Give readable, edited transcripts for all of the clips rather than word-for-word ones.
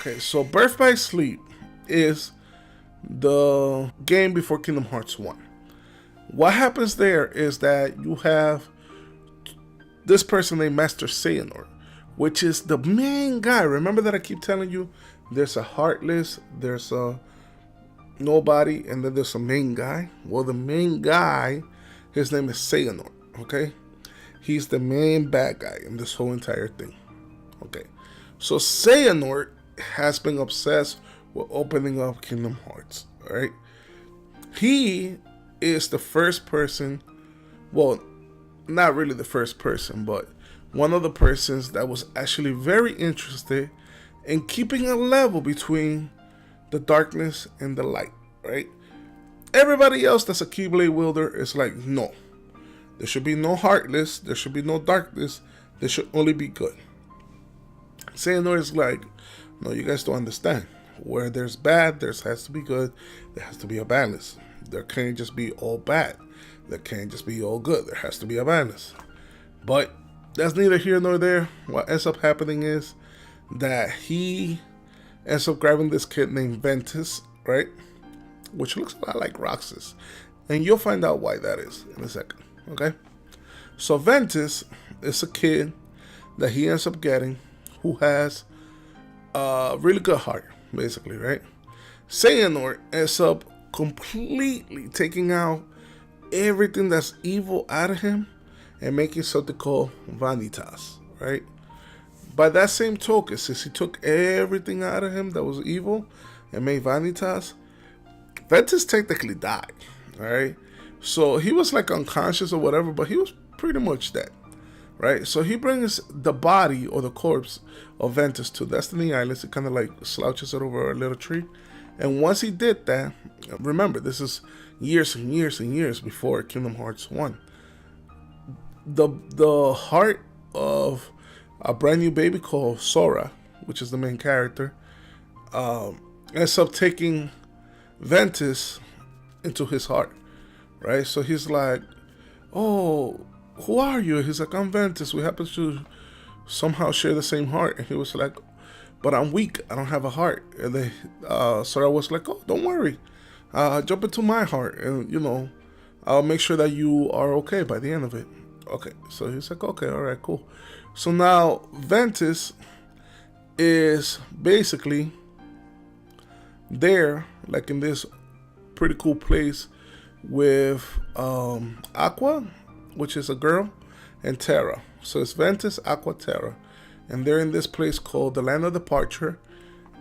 Okay, so Birth by Sleep is the game before Kingdom Hearts 1. What happens there is that you have this person named Master Xehanort, which is the main guy. Remember that I keep telling you there's a Heartless, there's a Nobody, and then there's a main guy? Well, the main guy, his name is Xehanort, okay? He's the main bad guy in this whole entire thing, okay? So Xehanort has been obsessed with opening up Kingdom Hearts, alright? He is the first person, well, not really the first person, but one of the persons that was actually very interested in keeping a level between the darkness and the light, right? Everybody else that's a Keyblade wielder is like, no. There should be no Heartless, there should be no darkness, there should only be good. Xehanort is like, no, you guys don't understand. Where there's bad, there has to be good, there has to be a balance. There can't just be all bad. There can't just be all good. There has to be a balance. But that's neither here nor there. What ends up happening is that he ends up grabbing this kid named Ventus, right? Which looks a lot like Roxas. And you'll find out why that is in a second, okay? So Ventus is a kid that he ends up getting who has a really good heart, basically, right? Xehanort ends up completely taking out everything that's evil out of him and making something called Vanitas, right? By that same token, since he took everything out of him that was evil and made Vanitas, Ventus technically died, alright? So he was like unconscious or whatever, but he was pretty much dead, right? So he brings the body or the corpse of Ventus to Destiny Islands. It kind of like slouches it over a little tree. And once he did that, remember, this is years and years and years before Kingdom Hearts 1. The heart of a brand new baby called Sora, which is the main character, ends up taking Ventus into his heart, right? So he's like, oh, who are you? He's like, I'm Ventus. We happen to somehow share the same heart. And he was like, but I'm weak. I don't have a heart. And then Sora was like, oh, don't worry. Jump into my heart. And, you know, I'll make sure that you are okay by the end of it. Okay. So he's like, okay, all right, cool. So now Ventus is basically there, like in this pretty cool place with Aqua, which is a girl, and Terra. So it's Ventus, Aqua, Terra. And they're in this place called the Land of Departure.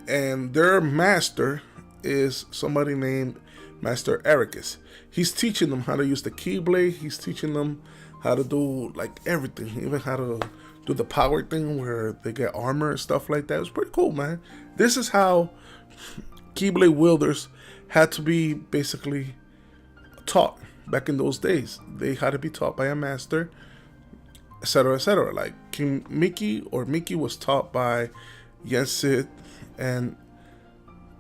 And their master is somebody named Master Ericus. He's teaching them how to use the Keyblade. He's teaching them how to do like everything. Even how to do the power thing where they get armor and stuff like that. It was pretty cool, man. This is how Keyblade wielders had to be basically taught back in those days. They had to be taught by a master, etc., etc. Like King Mickey was taught by Yensid, and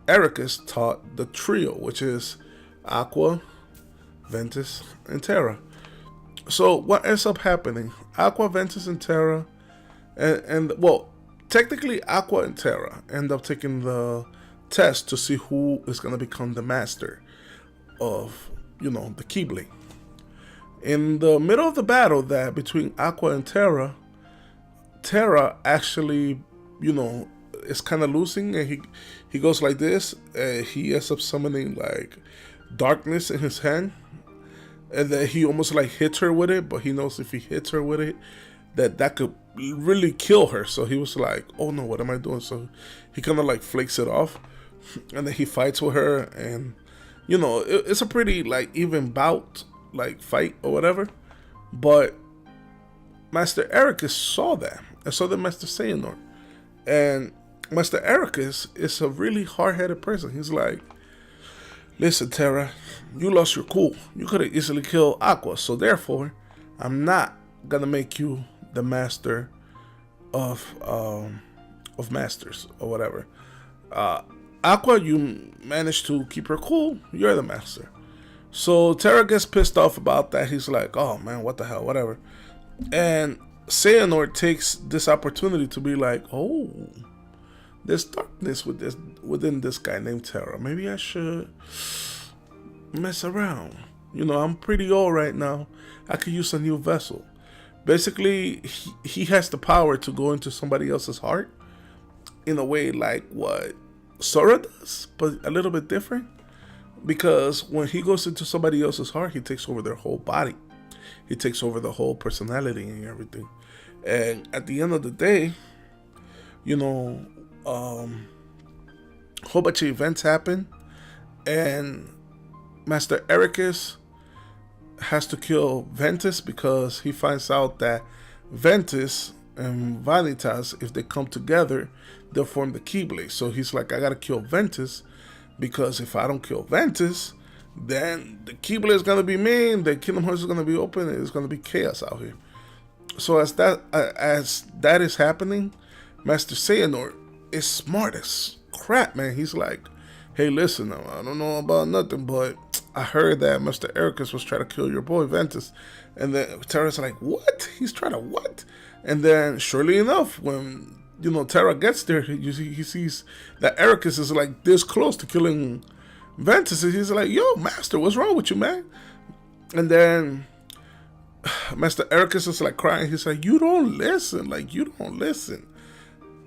Ericus taught the trio, which is Aqua, Ventus, and Terra. So what ends up happening? Aqua, Ventus, and Terra, and well, technically Aqua and Terra end up taking the test to see who is going to become the master of, you know, the Keyblade. In the middle of the battle that between Aqua and Terra, Terra actually, you know, is kind of losing, and he goes like this, and he ends up summoning like darkness in his hand, and then he almost like hits her with it, but he knows if he hits her with it, that could really kill her. So he was like, oh no, what am I doing? So he kind of like flakes it off, and then he fights with her, and you know, it's a pretty like even bout, like fight or whatever. But Master Ericus saw that, and so did Master Xehanort. And Master Ericus is a really hard-headed person. He's like, listen, Terra, you lost your cool. You could have easily killed Aqua, so therefore, I'm not gonna make you the master of masters or whatever. Aqua, you managed to keep her cool. You're the master. So Terra gets pissed off about that. He's like, oh man, what the hell, whatever. And Xehanort takes this opportunity to be like, oh, there's darkness within this guy named Terra. Maybe I should mess around. I'm pretty old right now. I could use a new vessel. Basically, he has the power to go into somebody else's heart in a way like what Sora does, but a little bit different. Because when he goes into somebody else's heart, he takes over their whole body. He takes over the whole personality and everything. And at the end of the day, a whole bunch of events happen, and Master Ericus has to kill Ventus because he finds out that Ventus and Vanitas, if they come together, they'll form the Keyblade. So he's like, I gotta kill Ventus, because if I don't kill Ventus, then the Keyblade is gonna be mean, the Kingdom Hearts is gonna be open, and it's gonna be chaos out here. So as that is happening, Master Xehanort is smart as crap, man. He's like, hey, listen, I don't know about nothing, but I heard that Master Ericus was trying to kill your boy Ventus. And then Terra's like, what? He's trying to what? And then, surely enough, when Terra gets there, he sees that Ericus is like this close to killing Ventus. And he's like, yo, Master, what's wrong with you, man? And then Master Ericus is like crying. He's like, you don't listen.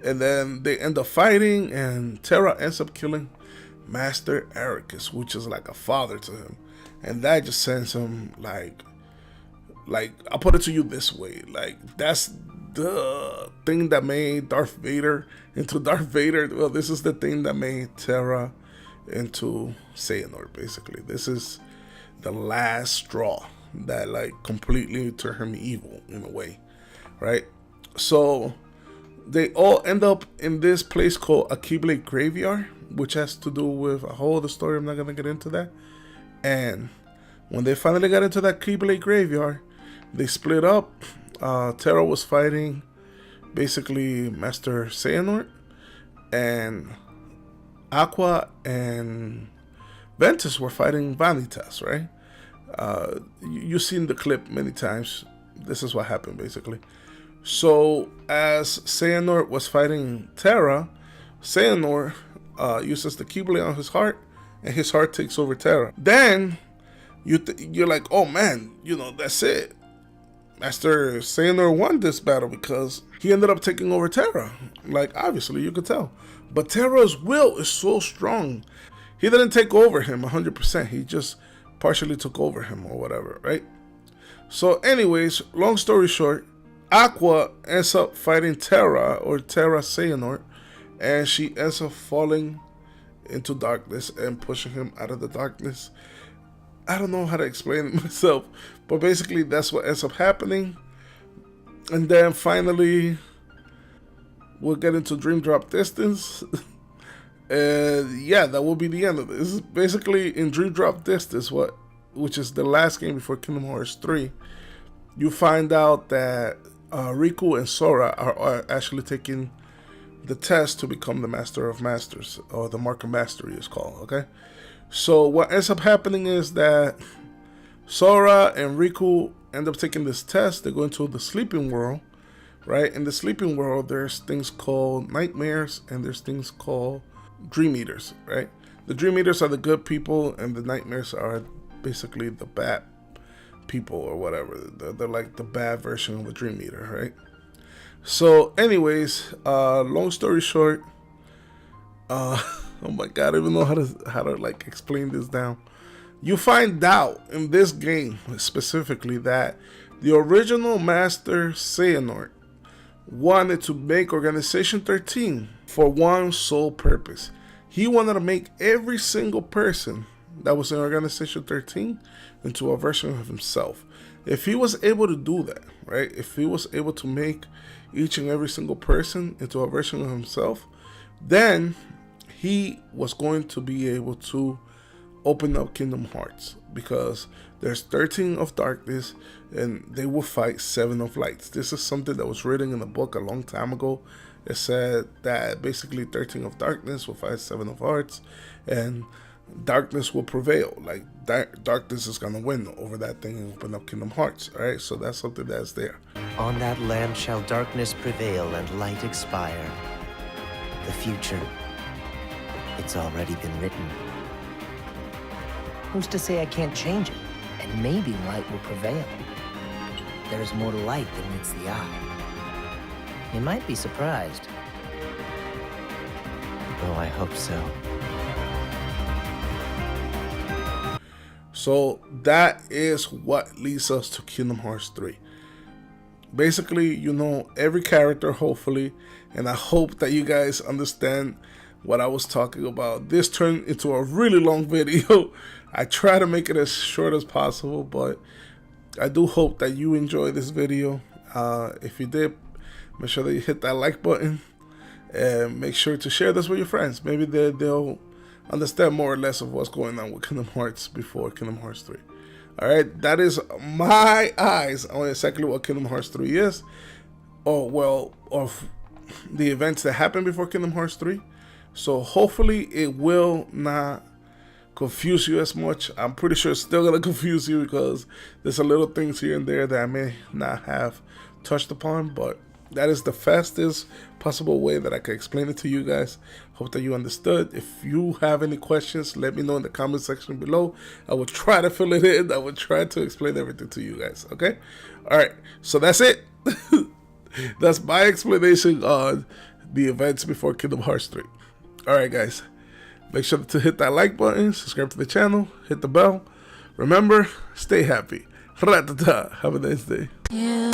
And then they end up fighting, and Terra ends up killing Master Ericus, which is like a father to him. And that just sends him like I'll put it to you this way, like that's the thing that made Darth Vader into Darth Vader. Well, this is the thing that made Terra into Xehanort, basically. This is the last straw that like completely turned him evil in a way, right? So they all end up in this place called a Keyblade Graveyard, which has to do with a whole other story. I'm not gonna get into that. And when they finally got into that Keyblade Graveyard, they split up. Terra was fighting basically Master Xehanort, and Aqua and Ventus were fighting Vanitas, right? You've seen the clip many times. This is what happened, basically. So, as Xehanort was fighting Terra, Xehanort uses the Keyblade on his heart, and his heart takes over Terra. Then, you're like, oh man, that's it. Master Xehanort won this battle because he ended up taking over Terra. Like, obviously, you could tell. But Terra's will is so strong. He didn't take over him 100%. He just partially took over him or whatever, right? So anyways, long story short, Aqua ends up fighting Terra, or Terra Xehanort, and she ends up falling into darkness and pushing him out of the darkness. I don't know how to explain it myself, but basically that's what ends up happening. And then finally, we'll get into Dream Drop Distance. And yeah, that will be the end of this. Basically, in Dream Drop Distance, which is the last game before Kingdom Hearts 3, you find out that Riku and Sora are actually taking the test to become the Master of Masters, or the Mark of Mastery is called, okay? So what ends up happening is that Sora and Riku end up taking this test. They go into the sleeping world, right? In the sleeping world, there's things called nightmares, and there's things called dream eaters, right? The dream eaters are the good people, and the nightmares are basically the bad people or whatever. They're like the bad version of a dream eater, right? So anyways, long story short, oh my god, I don't even know how to like explain this down. You find out in this game specifically that the original Master Xehanort wanted to make Organization 13 for one sole purpose. He wanted to make every single person that was in Organization 13 into a version of himself. If he was able to do that, right? If he was able to make each and every single person into a version of himself, then he was going to be able to open up Kingdom Hearts, because there's 13 of darkness and they will fight 7 of lights. This is something that was written in a book a long time ago. It said that basically 13 of darkness will fight 7 of hearts, and darkness will prevail. Like darkness is gonna win over that thing and open up Kingdom Hearts. All right, so that's something that's there. On that land shall darkness prevail and light expire. The future, it's already been written. Who's to say I can't change it? And maybe light will prevail. There is more to light than meets the eye. You might be surprised. Oh, I hope so. So that is what leads us to Kingdom Hearts 3. Basically, you know every character, hopefully, and I hope that you guys understand what I was talking about. This turned into a really long video. I try to make it as short as possible, but I do hope that you enjoy this video. If you did, make sure that you hit that like button, and make sure to share this with your friends. Maybe they'll understand more or less of what's going on with Kingdom Hearts before Kingdom Hearts 3. Alright, that is my eyes on exactly what Kingdom Hearts 3 is. Of the events that happened before Kingdom Hearts 3. So hopefully it will not confuse you as much. I'm pretty sure it's still going to confuse you because there's a little things here and there that I may not have touched upon, but that is the fastest possible way that I can explain it to you guys. Hope that you understood. If you have any questions, let me know in the comment section below. I will try to fill it in. I will try to explain everything to you guys. Okay? Alright, so that's it. That's my explanation on the events before Kingdom Hearts 3. Alright guys, make sure to hit that like button, subscribe to the channel, hit the bell. Remember, stay happy. Have a nice day. Yeah.